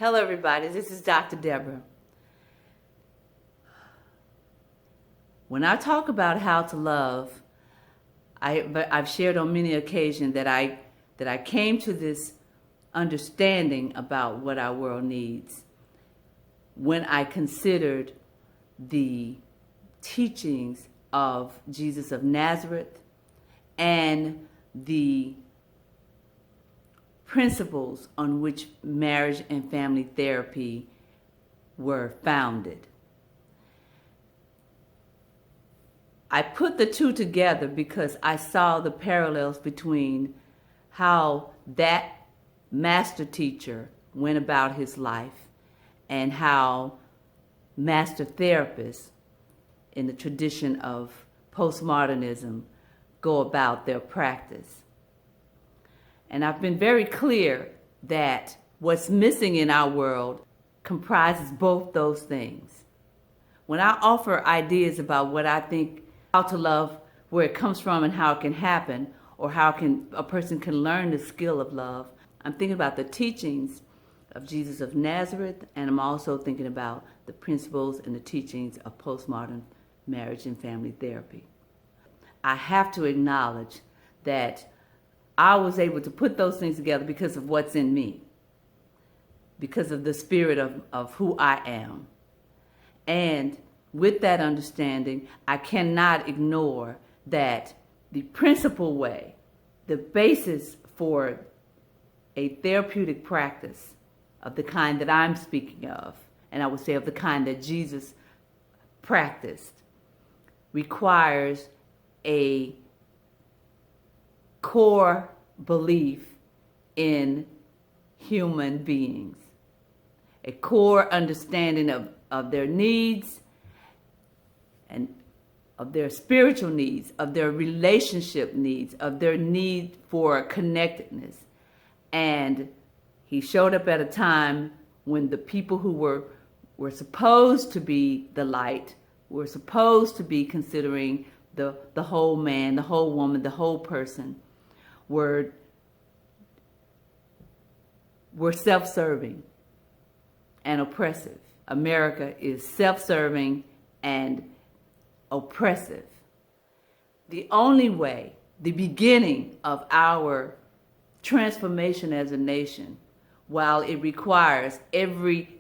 Hello, everybody. This is Dr. Deborah. When I talk about how to love, I've shared on many occasions that I came to this understanding about what our world needs when I considered the teachings of Jesus of Nazareth and the principles on which marriage and family therapy were founded. I put the two together because I saw the parallels between how that master teacher went about his life and how master therapists in the tradition of postmodernism go about their practice. And I've been very clear that what's missing in our world comprises both those things. When I offer ideas about what I think how to love, where it comes from and how it can happen, or how a person can learn the skill of love, I'm thinking about the teachings of Jesus of Nazareth, and I'm also thinking about the principles and the teachings of postmodern marriage and family therapy. I have to acknowledge that I was able to put those things together because of what's in me, because of the spirit of who I am. And with that understanding, I cannot ignore that the principal way, the basis for a therapeutic practice of the kind that I'm speaking of, and I would say of the kind that Jesus practiced, requires a core belief in human beings, a core understanding of their needs and of their spiritual needs, of their relationship needs, of their need for connectedness. And he showed up at a time when the people who were supposed to be the light, were supposed to be considering the whole man, the whole woman, the whole person, were self-serving and oppressive. America is self-serving and oppressive. The only way, the beginning of our transformation as a nation, while it requires every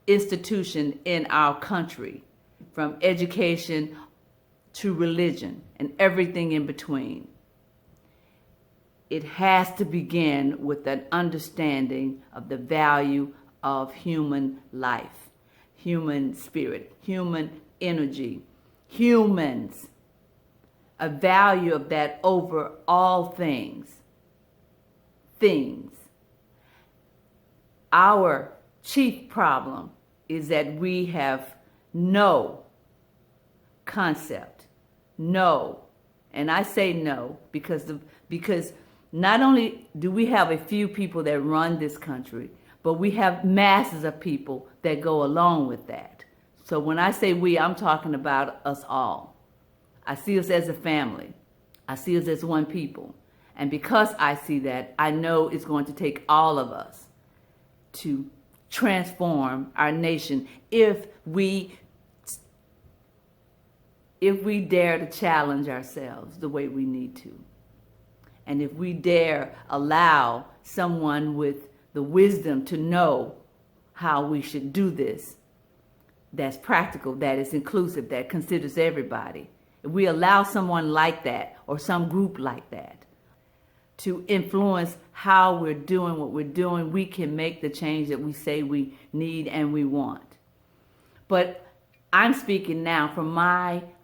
institution in our country, from education to religion and everything in between, it has to begin with an understanding of the value of human life, human spirit, human energy, humans, a value of that over all things. Our chief problem is that we have no concept, no, and I say no because not only do we have a few people that run this country, but we have masses of people that go along with that. So when I say we, I'm talking about us all. I see us as a family. I see us as one people. And because I see that, I know it's going to take all of us to transform our nation if we dare to challenge ourselves the way we need to. And if we dare allow someone with the wisdom to know how we should do this, that's practical, that is inclusive, that considers everybody. If we allow someone like that or some group like that to influence how we're doing what we're doing, we can make the change that we say we need and we want. But I'm speaking now from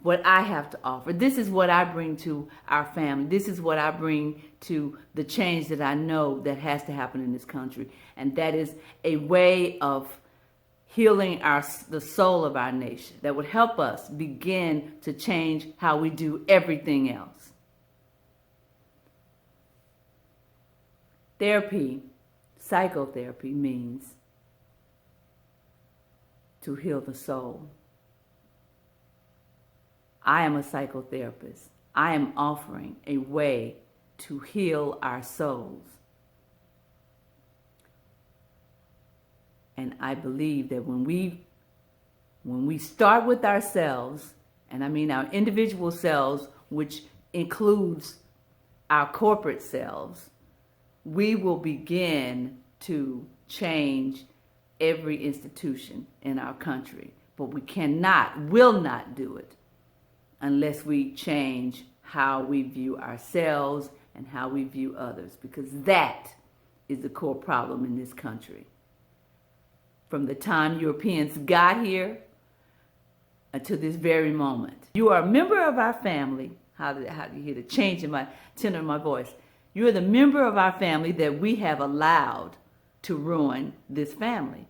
what I have to offer. This is what I bring to our family. This is what I bring to the change that I know that has to happen in this country. And that is a way of healing the soul of our nation that would help us begin to change how we do everything else. Therapy, psychotherapy, means to heal the soul. I am a psychotherapist. I am offering a way to heal our souls. And I believe that when we start with ourselves, and I mean our individual selves, which includes our corporate selves, we will begin to change every institution in our country. But we will not do it unless we change how we view ourselves and how we view others, because that is the core problem in this country. From the time Europeans got here until this very moment. You are a member of our family. How do you hear the change in my tenor of my voice? You are the member of our family that we have allowed to ruin this family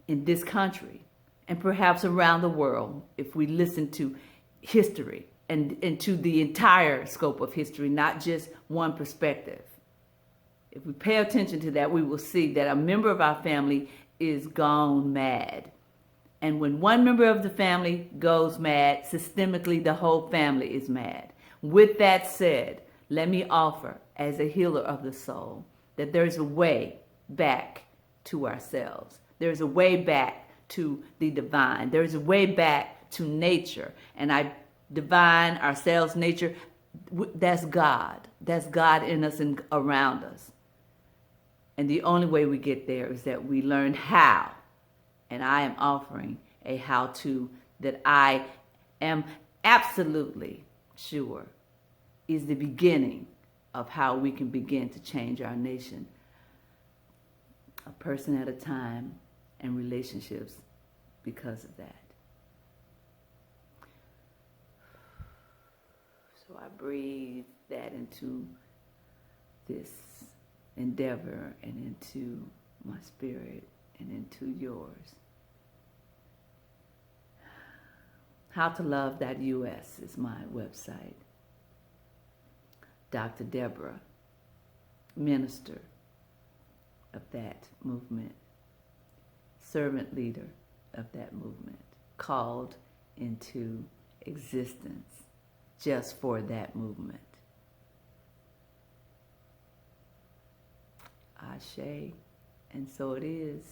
in this country and perhaps around the world, if we listen to history and to the entire scope of history, not just one perspective. If we pay attention to that, we will see that a member of our family is gone mad. And when one member of the family goes mad, systemically the whole family is mad. With that said, let me offer, as a healer of the soul, that there's a way back to ourselves. There's a way back to the divine. There's a way back to nature. And I divine, ourselves, nature, that's God. That's God in us and around us. And the only way we get there is that we learn how. And I am offering a how-to that I am absolutely sure is the beginning of how we can begin to change our nation, a person at a time, and relationships because of that. So I breathe that into this endeavor and into my spirit and into yours. HowToLove.us is my website. Dr. Deborah, minister of that movement, servant leader of that movement, called into existence just for that movement. Ashe, and so it is.